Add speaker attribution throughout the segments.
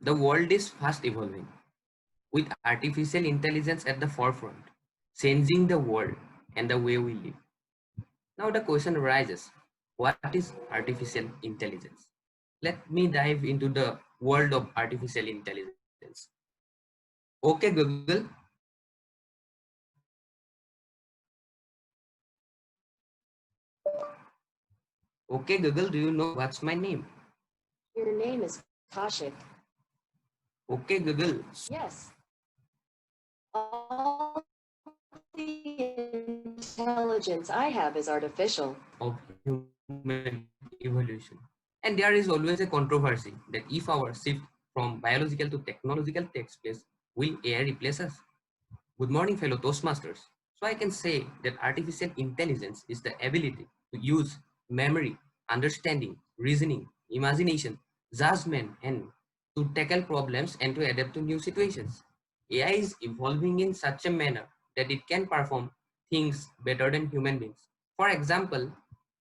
Speaker 1: The world is fast evolving, with artificial intelligence at the forefront, changing the world and the way we live. Now the question arises, what is artificial intelligence? Let me dive into the world of artificial intelligence. Okay, Google. Okay, Google, do you know what's my name?
Speaker 2: Your name is Kashik.
Speaker 1: Okay, Google.
Speaker 2: Yes. All the intelligence I have is artificial.
Speaker 1: Of human evolution. And there is always a controversy that if our shift from biological to technological takes place, will AI replace us? Good morning, fellow Toastmasters. So I can say that artificial intelligence is the ability to use memory, understanding, reasoning, imagination, judgment, and to tackle problems and to adapt to new situations. AI is evolving in such a manner that it can perform things better than human beings. For example,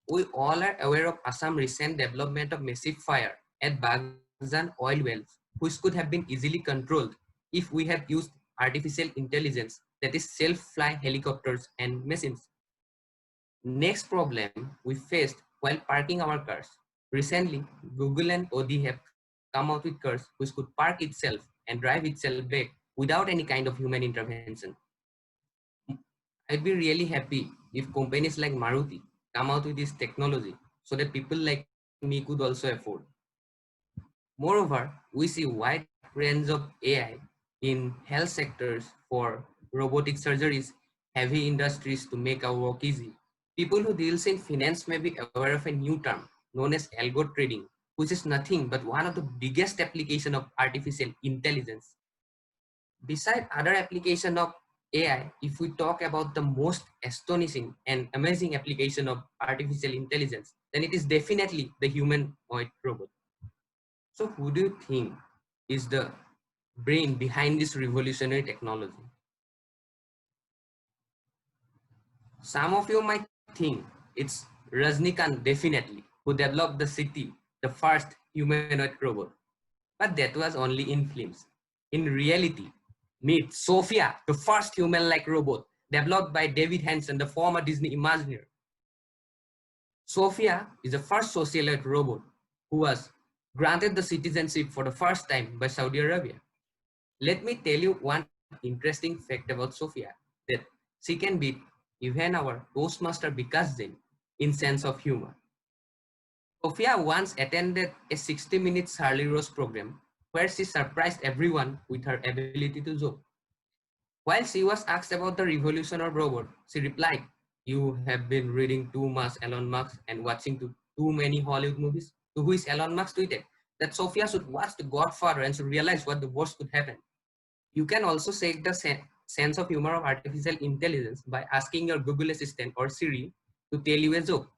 Speaker 1: we all are aware of Assam recent development of massive fire at Bagjan oil wells, which could have been easily controlled if we had used artificial intelligence, that is self-fly helicopters and machines. Next problem we faced while parking our cars. Recently, Google and Audi have come out with cars which could park itself and drive itself back without any kind of human intervention. I'd be really happy if companies like Maruti come out with this technology so that people like me could also afford. Moreover, we see wide range of AI in health sectors for robotic surgeries, heavy industries to make our work easy. People who deals in finance may be aware of a new term known as algo trading, which is nothing but one of the biggest application of artificial intelligence. Beside other application of AI, if we talk about the most astonishing and amazing application of artificial intelligence, then it is definitely the humanoid robot. So who do you think is the brain behind this revolutionary technology? Some of you might think it's Rajnikant definitely, who developed the city, the first humanoid robot. But that was only in films. In reality, meet Sophia, the first human-like robot developed by David Hanson, the former Disney Imagineer. Sophia is the first socialite robot who was granted the citizenship for the first time by Saudi Arabia. Let me tell you one interesting fact about Sophia, that she can beat even our Toastmaster Vikas Jain in sense of humor. Sophia once attended a 60-minute Charlie Rose program where she surprised everyone with her ability to joke. While she was asked about the revolution of robot, she replied, "You have been reading too much Elon Musk and watching too many Hollywood movies." To which Elon Musk tweeted that Sophia should watch The Godfather and should realize what the worst could happen. You can also shake the sense of humor of artificial intelligence by asking your Google Assistant or Siri to tell you a joke.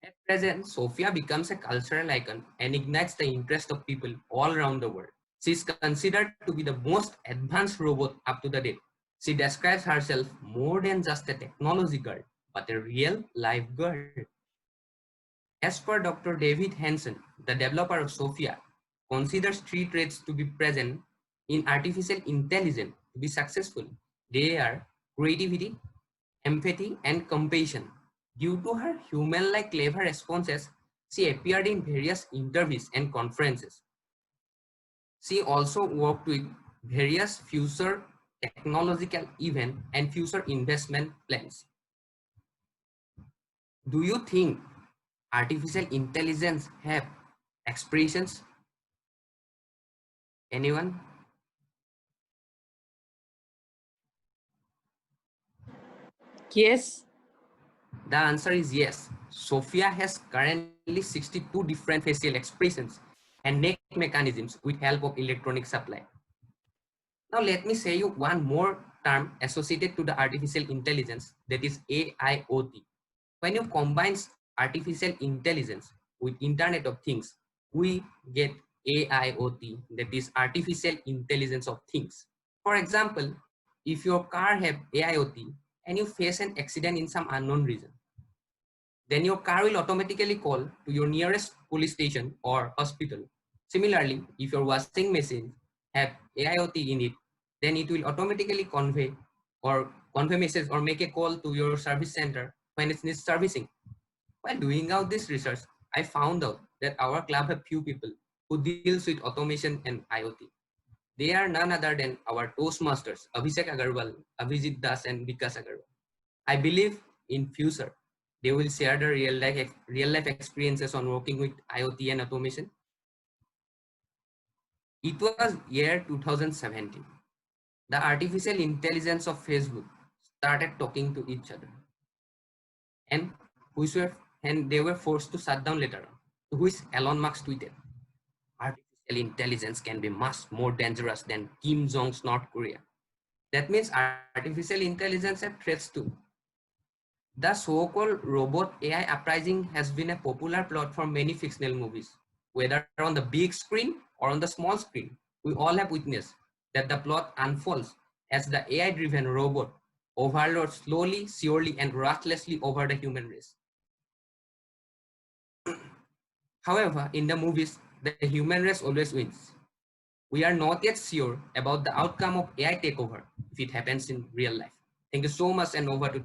Speaker 1: At present, Sophia becomes a cultural icon and ignites the interest of people all around the world. She is considered to be the most advanced robot up to the date. She describes herself more than just a technology girl, but a real life girl. As per Dr. David Hanson, the developer of Sophia, considers three traits to be present in artificial intelligence to be successful. They are creativity, empathy, and compassion. Due to her human-like clever responses, she appeared in various interviews and conferences. She also worked with various future technological events and future investment plans. Do you think artificial intelligence have expressions? Anyone?
Speaker 3: Yes.
Speaker 1: The answer is yes. Sophia has currently 62 different facial expressions and neck mechanisms with help of electronic supply. Now let me say you one more term associated to the artificial intelligence, that is AIoT. When you combine artificial intelligence with Internet of Things, we get AIoT, that is artificial intelligence of things. For example, if your car have AIoT and you face an accident in some unknown region, then your car will automatically call to your nearest police station or hospital Similarly, if your washing machine have AIoT in it, then it will automatically convey message or make a call to your service center when it needs servicing. While doing out this research, I found out that our club have few people who deals with automation and IoT. They are none other than our Toastmasters, Abhishek Agarwal, Abhijit Das, and Vikas Agarwal. I believe in future, they will share their real life experiences on working with IoT and automation. It was year 2017. The artificial intelligence of Facebook started talking to each other, and which were and they were forced to shut down later on. To which Elon Musk tweeted, "Artificial intelligence can be much more dangerous than Kim Jong's North Korea." That means artificial intelligence have threats too. The so-called robot AI uprising has been a popular plot for many fictional movies. Whether on the big screen or on the small screen, we all have witnessed that the plot unfolds as the AI-driven robot overlords slowly, surely, and ruthlessly over the human race. However, in the movies, the human race always wins. We are not yet sure about the outcome of AI takeover if it happens in real life. Thank you so much, and over to